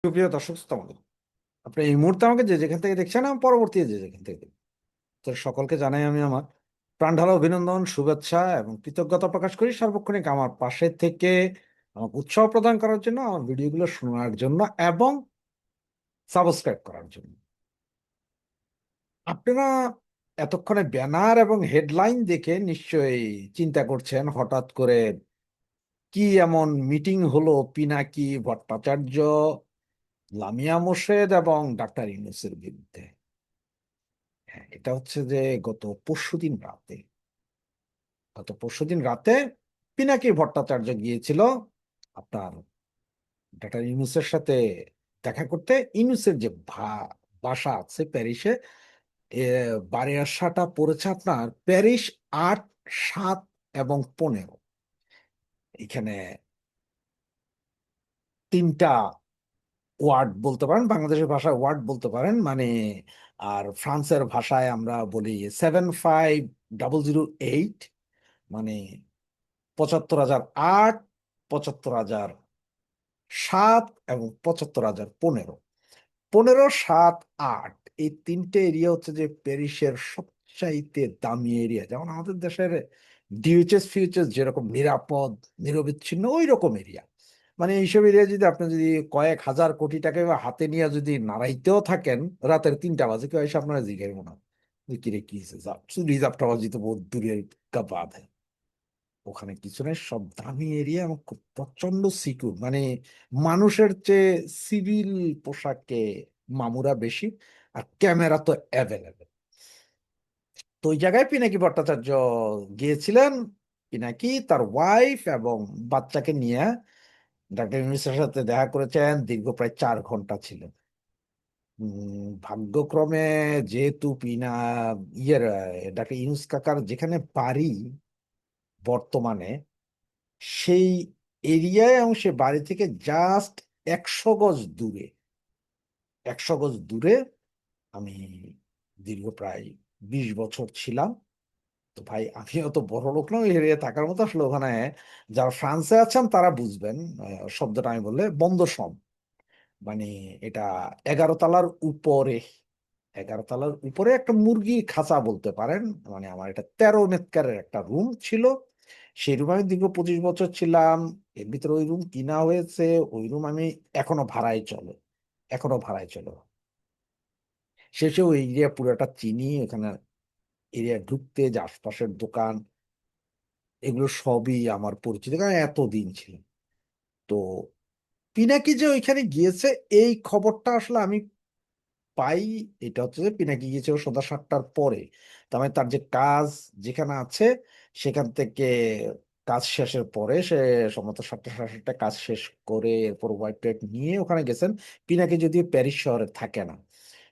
সুপ্রিয় দর্শক শ্রোতা মণ্ডলী, আপনি এই মুহূর্তে আমাকে যে যেখান থেকে দেখছেন, আমি পরবর্তী যে যেখান থেকে দেখবেন, তো সকলকে জানাই আমি আমার প্রাণঢালা অভিনন্দন, শুভেচ্ছা এবং কৃতজ্ঞতা প্রকাশ করি সার্বক্ষণিক আমার পাশে থেকে আমাকে উৎসাহ প্রদান করার জন্য, আমার ভিডিওগুলো শোনার জন্য এবং সাবস্ক্রাইব করার জন্য। আপনারা এতক্ষণে ব্যানার এবং হেডলাইন দেখে নিশ্চয়ই চিন্তা করছেন হঠাৎ করে কি এমন মিটিং হলো পিনাকি ভট্টাচার্য, লামিয়া মোর্শেদ এবং ডাক্তার ইউনূসের বিরুদ্ধে। হ্যাঁ, এটা হচ্ছে যে গত পরশুদিন রাতে পিনাকি ভট্টাচার্য গিয়েছিল আপনার ডাক্তার ইউনূসের সাথে দেখা করতে। ইউনূসের যে বাসা আছে প্যারিসে, এ বারিয়াসাটা পড়েছে আপনার প্যারিস ৮, ৭ এবং ১৫। এখানে তিনটা ওয়ার্ড বলতে পারেন, বাংলাদেশের ভাষায় ওয়ার্ড বলতে পারেন, মানে আর ফ্রান্সের ভাষায় আমরা বলি ৭৫,০০০৮, মানে ৭৫,০০৮, ৭৫,০০০ এবং ৭৫,০১৫। ১৫, ৭, ৮ এই তিনটে এরিয়া হচ্ছে যে প্যারিসের সবচাইতে দামি এরিয়া। যেমন আমাদের দেশের ডিএইচএস ফিউচার্স যেরকম নিরাপদ, নিরবিচ্ছিন্ন, ওই রকম এরিয়া। মানে এইসব এরিয়া যদি আপনি যদি কয়েক হাজার কোটি টাকা বা হাতে নিয়ে যদি নাড়াইতেও থাকেন, রাতের ৩টা বাজে কেউ এসে আপনারা জিজ্ঞাসা না যে কিরে কি হয়েছে, রিজার্ভ টাওয়ার তো বহুত দূরের কা বাত হ্যায়। ওখানে কিছু নেই, সব দামি এরিয়া এবং খুব প্রচন্ড সিকিউর, মানে মানুষের চেয়ে সিভিল পোশাকে মামুরা বেশি, আর ক্যামেরা তো অ্যাভেলেবেল। তো ওই জায়গায় পিনাকি ভট্টাচার্য গিয়েছিলেন। পিনাকি তার ওয়াইফ এবং বাচ্চাকে নিয়ে ডাক্তার ইউনূসের সাথে দেখা করেছেন, দীর্ঘ প্রায় ৪ ঘন্টা ছিলেন। ভাগ্যক্রমে যেহেতু ডাক্তার ইউনূস কাকার যেখানে বাড়ি বর্তমানে, সেই এরিয়ায় এবং সে বাড়ি থেকে জাস্ট ১০০ গজ দূরে, ১০০ গজ দূরে আমি দীর্ঘ প্রায় ২০ বছর ছিলাম। তো ভাই, আমিও তো বড় লোক না ওই এরিয়া থাকার মতো। আসলে ওখানে যারা ফ্রান্সে আছেন তারা বুঝবেন শব্দটা আমি বললে বন্দর, মানে এটা ১১ তলার উপরে, ১১ তলার উপরে একটা মুরগির খাঁচা বলতে পারেন। মানে আমার এটা ১৩ মেটকারের একটা রুম ছিল। সেই রুমে আমি দীর্ঘ ২৫ বছর ছিলাম। এর ভিতরে ওই রুম কিনা হয়েছে, ওই রুম আমি এখনো ভাড়ায় চলে, এখনো ভাড়ায় চলে। শেষে ওই এরিয়া পুরোটা চিনি। ওখানে এরিয়া ঢুকতে যে আশপাশের দোকান, এগুলো সবই আমার পরিচিত, কারণ এতদিন ছিল। তো পিনাকি যে ওইখানে গিয়েছে, এই খবরটা আসলে আমি পাই। এটা হচ্ছে যে পিনাকি গিয়েছে ও সন্ধ্যা ৭টার পরে। তার মানে তার যে কাজ যেখানে আছে সেখান থেকে কাজ শেষের পরে সে সম্ভবত ৭টা, সাড়ে ৭টায় কাজ শেষ করে এরপর হোয়াইট টোয়াইট নিয়ে ওখানে গেছেন। পিনাকি যদিও প্যারিস শহরে থাকে না,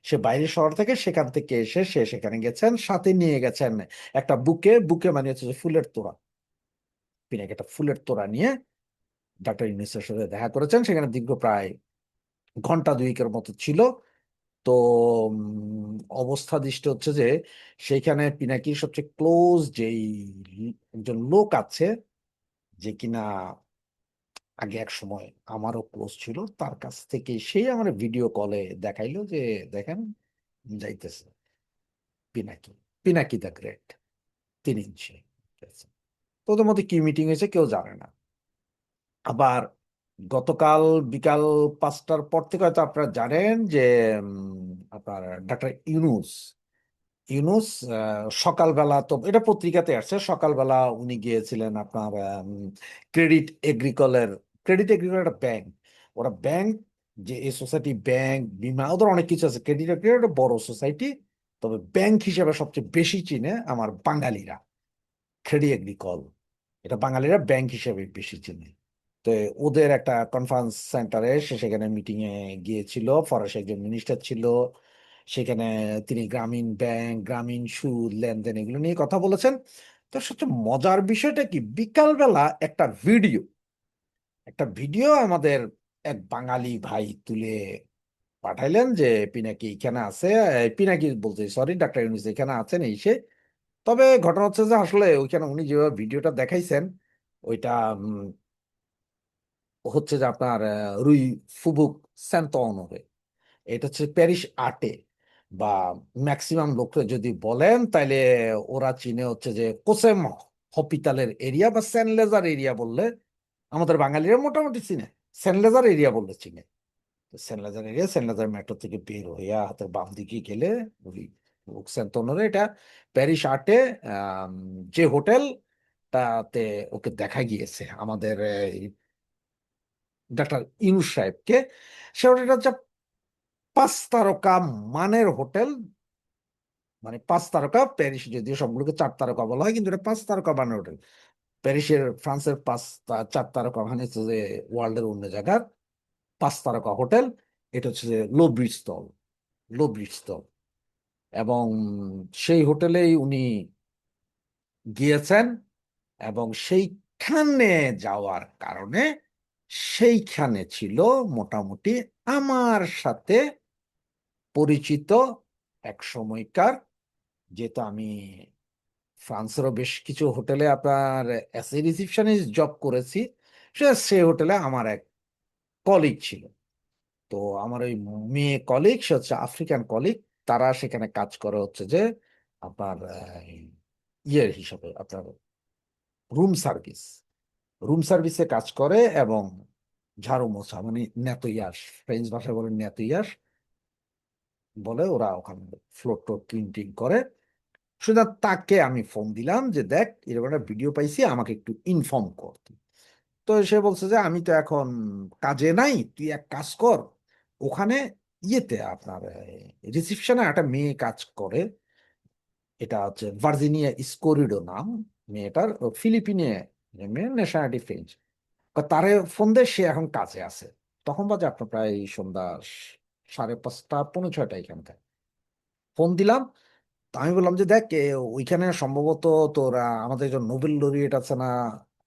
সে বাইরের শহর থেকে, সেখান থেকে এসে সে সেখানে গেছেন, সাথে নিয়ে গেছেন একটা বুকে, বুকে মানে হচ্ছে যে ফুলের তোড়া। পিনাকি একটা ফুলের তোড়া নিয়ে ডাক্তার ইউনূসের সাথে দেখা করেছেন। সেখানে দীর্ঘ প্রায় ঘন্টা দুয়েকের মতো ছিল। তো অবস্থা দৃষ্টি হচ্ছে যে সেইখানে পিনাকির সবচেয়ে ক্লোজ যেই একজন লোক আছে, যে কিনা আগে এক সময় আমারও ক্লোজ ছিল, তার কাছ থেকে সেই আমার ভিডিও কলে দেখাইলো যে দেখেন যাইতেছে পিনাকি, পিনাকি দ্য গ্রেট ৩ ইঞ্চি। ঠিক আছে? তো ওদের মধ্যে কি মিটিং হয়েছে কেউ জানে না। আবার গতকাল বিকাল ৫টার পর থেকে হয়তো আপনারা জানেন যে আপনার ডাক্তার ইউনূস, ইউনূস সকালবেলা, তো এটা পত্রিকাতে আসছে, সকালবেলা উনি গিয়েছিলেন আপনার ক্রেডিট এগ্রিকলের, ক্রেডিট এগ্রিকল একটা ব্যাংক, ওরা ব্যাংক, যে এই সোসাইটি ব্যাংক বিমা ওদের অনেক কিছু আছে। ক্রেডিট এগ্রিকল একটা বড় সোসাইটি, তবে ব্যাংক হিসেবে সবচেয়ে বেশি চিনে আমার বাঙালিরা। ক্রেডিট এগ্রিকল এটা বাঙালিরা ব্যাংক হিসেবে বেশি চিনে। তো ওদের একটা কনফারেন্স সেন্টারে সে সেখানে মিটিং এ গিয়েছিল, ফরাসি একজন মিনিস্টার ছিল সেখানে। তিনি গ্রামীণ ব্যাংক, গ্রামীণ সুদ, লেনদেন এগুলো নিয়ে কথা বলেছেন। তো সবচেয়ে মজার বিষয়টা কি, বিকালবেলা একটা ভিডিও আমাদের এক বাঙালি ভাই তুলে পাঠাইলেন যে পিনাকি এখানে আছে, পিনাকি বলতে সরি, ডাক্তার ইউনূস এখানে আছেন এই সে। তবে ঘটনা হচ্ছে যে আসলে ওইখানে উনি যেভাবে ভিডিওটা দেখাইছেন, ওইটা হচ্ছে যে আপনার রুই ফুবুক স্যান্তোনরে, এটা হচ্ছে প্যারিস আটে, বা ম্যাক্সিমাম লোকরা যদি বলেন তাহলে ওরা চিনে হচ্ছে যে কোসেম হপিতালের এরিয়া বা সেন্ট লেজার এরিয়া বললে আমাদের বাঙালিরা মোটামুটি চিনে, সেন্ট লেজার এরিয়া বললে চিনে। তো সেন্ট লেজার এরিয়া, সেন্ট লেজার মেট্রো থেকে বের হইয়া হাতের বাম দিকে গেলে ওই সেন্টনরে, এটা প্যারিস আটে আম, যে হোটেলটাতে ওকে দেখা গিয়েছে আমাদের ডাক্তার ইউনুস সাহেবকে, সে হোটেলটা হচ্ছে 5 তারকা মানের হোটেল। মানে 5 তারকা, প্যারিস যদিও সবগুলোকে 4 তারকা বলা হয়, কিন্তু এটা 5 তারকা মানের হোটেল। প্যারিসের, ফ্রান্সের 4 তারকা মানে হচ্ছে যে ওয়ার্ল্ডের অন্য জায়গার 5 তারকা হোটেল। এটা হচ্ছে যে লো ব্রিজটল, লো ব্রিজটল। এবং সেই হোটেলেই উনি গিয়েছেন, এবং সেইখানে যাওয়ার কারণে সেইখানে ছিল মোটামুটি আমার সাথে পরিচিত এক সময়কার, যেহেতু আমি ফ্রান্সেরও বেশ কিছু হোটেলে আপনার অ্যাজ এ রিসিপশনিস্ট জব করেছি, সে হোটেলে আমার এক কলিগ ছিল। তো আমার ওই মেয়ে কলিগ, সে হচ্ছে আফ্রিকান কলিগ, তারা সেখানে কাজ করে হচ্ছে যে আপনার ইয়ের হিসাবে, আপনার রুম সার্ভিস, রুম সার্ভিসে কাজ করে, এবং ঝাড়ু মোছা মানে নেতইয়াস, ফ্রেঞ্চ ভাষায় বলে নেতইয়াস বলে ওরা ওখানে, ফ্লোর টোর ক্লিন করে। সুতরাং তাকে আমি ফোন দিলাম যে দেখ এরকম একটা ভিডিও পাইছি, আমাকে একটু ইনফর্ম কর তুই। তো সে বলছে যে আমি তো এখন কাজে নাই, তুই এক কাজ কর, ওখানে ইয়েতে আপনার রিসিপশনে একটা মেয়ে কাজ করে, এটা হচ্ছে ভার্জিনিয়া স্কোরিডো নাম মেয়েটার, ফিলিপিনে মেয়ে, ন্যাশনালিটি ফ্রেঞ্চ। তারে ফোন দিয়ে, সে এখন কাজে আছে। তখন বাজে আপনার প্রায় সন্ধ্যা 5:30 পৌনে 6টা এখানকার। ফোন দিলাম, তো আমি বললাম যে দেখ ওইখানে সম্ভবত তোরা আমাদের যে নোবেল লরিয়েট আছে না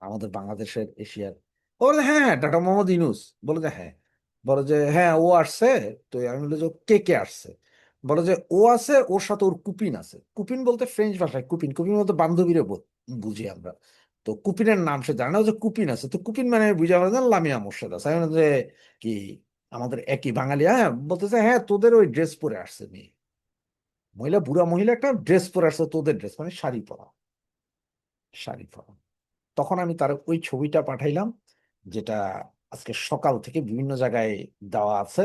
আমাদের বাংলাদেশের, এশিয়ার, ও বলে হ্যাঁ হ্যাঁ ডক্টর মোহাম্মদ ইউনূস। বলে যে হ্যাঁ, বলে যে হ্যাঁ ও আসছে। তো আমি বলি যে কে কে আসছে, বলে যে ও আছে, ওর সাথে ওর কুপিন আছে। কুপিন বলতে ফ্রেঞ্চ ভাষায় কুপিন, কুপিন বলতে বান্ধবীরে বুঝি আমরা। তো কুপিনের নাম সে জানে না, ও যে কুপিন আছে, তো কুপিন মানে বুঝে আমরা জানি লামিয়া মোর্শেদ আছে। আমি বললাম যে কি আমাদের একই বাঙালি, হ্যাঁ, বলতেছে হ্যাঁ তোদের ওই ড্রেস পরে আসছে মেয়ে, মহিলা, বুড়া মহিলা একটা ড্রেস পরে আসছে, তোদের ড্রেস মানে শাড়ি পরা, শাড়ি পরা। তখন আমি তার ওই ছবিটা পাঠাইলাম, যেটা আজকে সকাল থেকে বিভিন্ন জায়গায় দেওয়া আছে,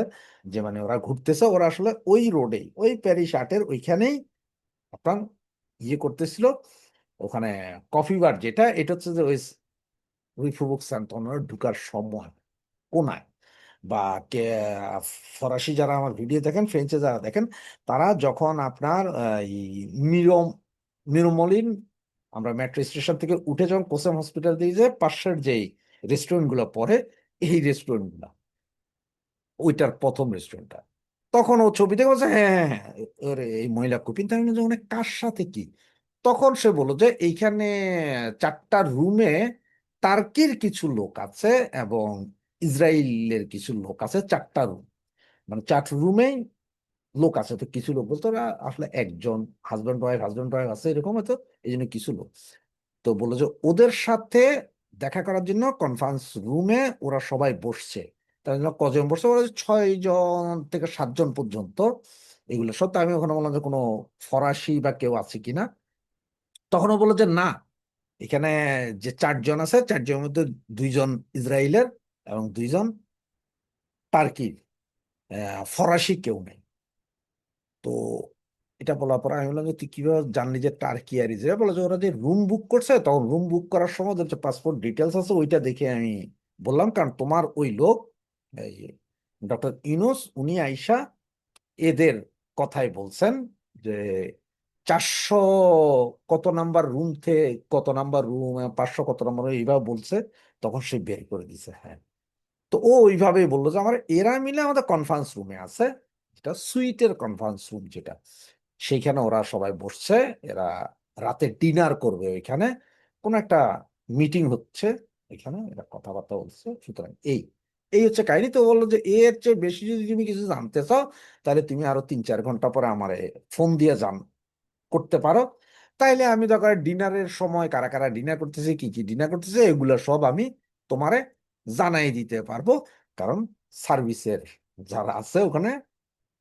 যে মানে ওরা ঘুরতেছে, ওরা আসলে ওই রোডেই, ওই প্যারিস আটের ওইখানেই আপনার ইয়ে করতেছিল। ওখানে কফি বার যেটা, এটা হচ্ছে যে ওই রিফুবুক স্যান্তনের ঢুকার সময় কোনায়, বা কে ফরাসি যারা আমার ভিডিও দেখেন, ফ্রেঞ্চে যারা দেখেন, তারা যখন আপনার এই মিরম মিরমলিন, আমরা মেট্রো স্টেশন থেকে উঠে যখন কোসেম হসপিটাল দিয়ে যে পাশের যেই রেস্টুরেন্ট গুলো পড়ে, এই রেস্টুরেন্ট গুলা, ওইটার প্রথম রেস্টুরেন্টটা। তখন ও ছবি দেখে বলছে হ্যাঁ হ্যাঁ হ্যাঁ, ওরে এই মহিলা কুপিন। তাই আমি বললাম, কার সাথে কি? তখন সে বললো যে এইখানে 4টা রুমে টার্কির কিছু লোক আছে এবং ইসরায়েলের কিছু লোক আছে, 4টা রুম, মানে 4 রুমেই লোক আছে। তো কিছু লোক বলতো ওরা আসলে একজন হাজব্যান্ড ওয়াইফ আছে এরকম হয়তো, এই জন্য কিছু লোক। তো বললো যে ওদের সাথে দেখা করার জন্য কনফারেন্স রুমে ওরা সবাই বসছে। তার জন্য কজন বসছে, ওরা 6 জন থেকে 7 জন পর্যন্ত, এগুলো সত্য। আমি ওখানে বললাম যে কোনো ফরাসি বা কেউ আছে কিনা। তখনও বললো যে না, এখানে যে 4 জন আছে, 4 জনের মধ্যে 2 জন ইসরায়েলের এবং 2 জন টার্কির, ফরাসি কেউ নেই। তো এটা বলার পর আমি বললাম যে তুই কিভাবে জানলি যে টার্কি আর ইসরায়েল? বলে যে ওরা যে রুম বুক করছে, তখন রুম বুক করার সময় যে পাসপোর্ট ডিটেলস আছে ওইটা দেখে আমি বললাম, কারণ তোমার ওই লোক এই ডক্টর ইউনূস উনি আইসা এদের কথাই বলছেন যে 400 কত নাম্বার রুম থেকে কত নাম্বার রুম, 500 কত নাম্বার এইভাবে বলছে। তখন সে বের করে দিছে, হ্যাঁ। তো ও ওইভাবেই বললো যে আমার এরা মিলে আমাদের কনফারেন্স রুমে আছে, যেটা সুইটের কনফারেন্স রুম যেটা, সেইখানে ওরা সবাই বসছে, এরা রাতে ডিনার করবে ওইখানে, কোন একটা মিটিং হচ্ছে এখানে, এরা কথাবার্তা বলছে। সুতরাং এই এই হচ্ছে কাহিনী। তো বললো যে এর চেয়ে বেশি যদি তুমি কিছু জানতে চাও, তাহলে তুমি আরো 3-4 ঘন্টা পরে আমারে ফোন দিয়ে করতে পারো। তাইলে আমি দরকার ডিনারের সময় কারা কারা ডিনার করতেছে, কি কি ডিনার করতেছে, এগুলো সব আমি তোমারে জানাই দিতে পারবো, কারণ সার্ভিসের যারা আছে ওখানে,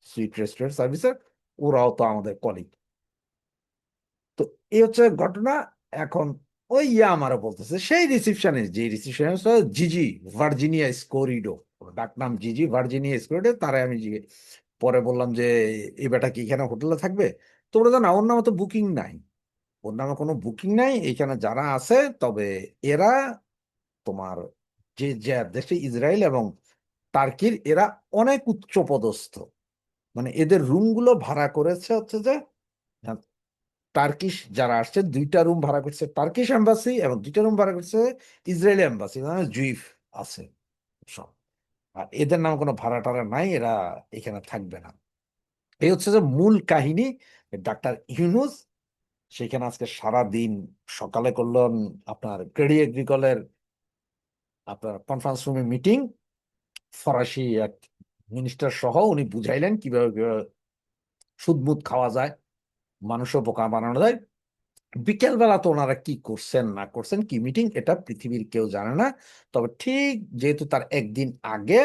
সুইট রেস্টুরেন্ট সার্ভিসের, ওরাও তো আমাদের কলিগ। তো এই হচ্ছে ঘটনা। এখন ওই আমারও বলতেছে সেই রিসিপশনে, যে রিসিপশনিস্ট জিজি ভার্জিনিয়া স্কোরিডো, ওর ডাক নাম জিজি ভার্জিনিয়া স্কোরিডো, তারে আমি পরে বললাম যে এই বেটা কি এখানে হোটেলে থাকবে? তো ওরা না, ওর নামে তো বুকিং নাই, ওর নামে কোনো বুকিং নাই এখানে যারা আছে। তবে এরা তোমার যে যে দেশে ইসরায়েল এবং টার্কির, এরা অনেক উচ্চ পদস্থ। মানে এদের রুমগুলো ভাড়া করেছে হচ্ছে যে টার্কিশ যারা আসছে, দুইটা রুম ভাড়া করছে টার্কিশ এম্বাসি, এবং দুইটা রুম ভাড়া করছে ইসরায়েলি এম্বাসি, মানে জুইফ আছে সব। আর এদের নাম কোনো ভাড়া টাড়া নাই, এরা এখানে থাকবে না। এই হচ্ছে যে মূল কাহিনী। ডাক্তার ইউনুস সেখানে আজকে সারা দিন, সকালে করলেন আপনার ক্রেডি এগ্রিকলের আপনার কনফারেন্স রুমে মিটিং, ফরাসি এক মিনিস্টার সহ উনি বুঝাইলেন কিভাবে কিভাবে সুদমুদ খাওয়া যায়, মানুষও বোকা বানানো যায়। বিকেল বেলা তো ওনারা কি করছেন না করছেন, কি মিটিং, এটা পৃথিবীর কেউ জানে না। তবে ঠিক যেহেতু তার একদিন আগে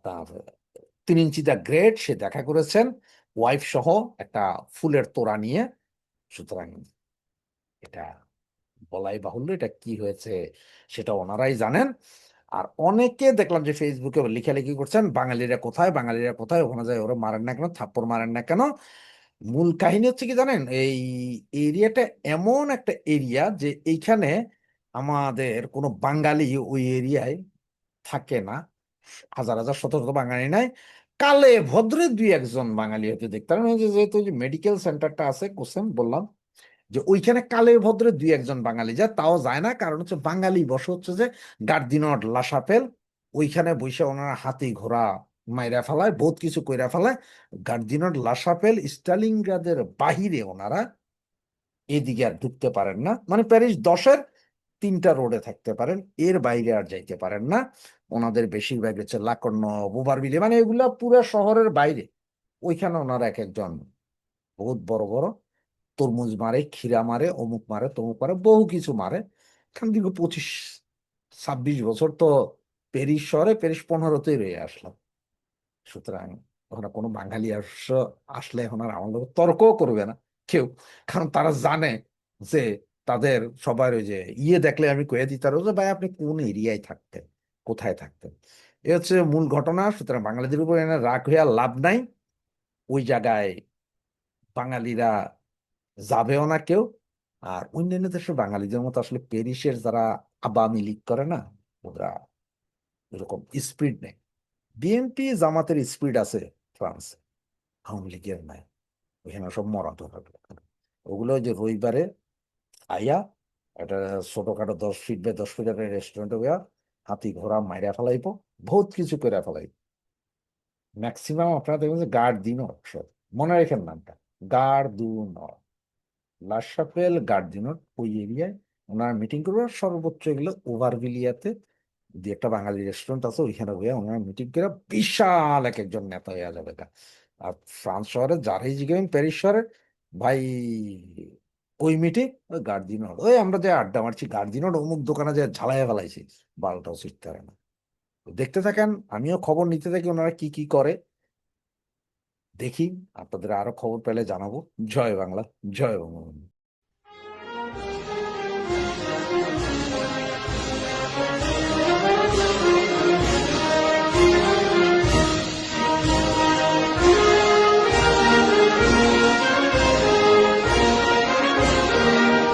তার 3 ইঞ্চি দা গ্রেট সে দেখা করেছেন ওয়াইফ সহ একটা ফুলের তোড়া নিয়ে, সুতরাং এটা বলাই বাহুল্য, এটা কি হয়েছে সেটা ওনারাই জানেন। আর অনেকে দেখলাম যে ফেসবুকে লেখালেখি করছেন, বাঙালিরা কোথায়, বাঙালিরা কোথায়, ওখানে যায় ওরা মারেন না কেন, থাপ্পড় মারেন না কেন। মূল কাহিনী হচ্ছে কি জানেন, এই এরিয়াটা এমন একটা এরিয়া যে এইখানে আমাদের কোনো বাঙালি ওই এরিয়ায় থাকে না, হাজার হাজার শত শত বাঙালি নাই। কালে ভদ্রে দুই একজন বাঙালি হয়তো দেখতে পারেন, ওই যে যেহেতু মেডিকেল সেন্টারটা আছে কোসেম বললাম, যে ওইখানে কালে ভদ্রে দুই একজন বাঙালি যায়, তাও যায় না, কারণ হচ্ছে বাঙালি বসে হচ্ছে যে গার্দিনট লাসাপেল, ওইখানে বসে ওনারা হাতি ঘোড়া মাইরা ফেলায়, বহুত কিছু কইরা ফেলায়। গার্দিনট লাসাপেল স্টালিনগ্রাদের বাহিরে ওনারা এদিকে আর ঢুকতে পারেন না, মানে প্যারিস 10-এর 3টা রোডে থাকতে পারেন, এর বাইরে আর যাইতে পারেন না। ওনাদের বেশিরভাগ হচ্ছে লাকর্ণ, বুবারবিলে, মানে এগুলা পুরো শহরের বাইরে। ওইখানে ওনারা এক একজন বহুত বড় বড় তরমুজ মারে, ক্ষীরা মারে, অমুক মারে, তমুক মারে, বহু কিছু মারে। এখান দীর্ঘ 25-26 বছর তো প্যারিস শহরে, প্যারিস 15-তেই রয়ে আসলাম। সুতরাং ওখানে কোনো বাঙালি আসলে এখন আর আমার লোক তর্কও করবে না কেউ, কারণ তারা জানে যে তাদের সবার ওই যে দেখলে আমি কয়ে দিই তারা, যে ভাই আপনি কোন এরিয়ায় থাকতেন, কোথায় থাকতেন। এ হচ্ছে মূল ঘটনা। সুতরাং বাঙালিদের উপর এনে রাগ হয়ে আর লাভ নাই, ওই জায়গায় বাঙালিরা যাবেও না কেউ। আর অন্যান্য দেশের বাঙালিদের মতো আসলে প্যারিসের যারা আওয়ামী লীগ করে না, ওরা এরকম স্পিড নেই। বিএনপি জামাতের স্পিড আছে ফ্রান্সে, আওয়ামী লীগের নাই। ওখানে সব মরাটো হবে। ওগুলো ওই যে রবিবারে আইয়া একটা ছোটখাটো 10 ফিট বাই 10 ফিটের রেস্টুরেন্টে গিয়া হাতি ঘোড়া মাইরা ফেলাইবো, বহুত কিছু করে ফেলাইব। ম্যাক্সিমাম আপনারা দেখবেন যে গার্ড দিন, মনে রেখেন নামটা, গার্ড দু নট, লাশাপেল গার্দিনট, ওই এরিয়ায় ওনারা মিটিং করবে। সর্বোচ্চ এগুলো ওভারভিলিয়াতে যে একটা বাঙালি রেস্টুরেন্ট আছে, ওইখানে গিয়ে ওনারা মিটিং করে বিশাল এক একজন নেতা হয়ে যাবে গা। আর ফ্রান্স শহরে যারাই জিগাবেন, প্যারিস শহরে, ভাই ওই মিটিং, ওই গার্দিনট, ওই আমরা যে আড্ডা মারছি গার্দিনট অমুক দোকানে যে ঝালাই ফেলাইছি, বারোটাও শিখতে পারে না। দেখতে থাকেন, আমিও খবর নিতে থাকি ওনারা কি কি করে, দেখি। আপনাদের আরো খবর পেলে জানাবো। জয় বাংলা, জয় বঙ্গবন্ধু।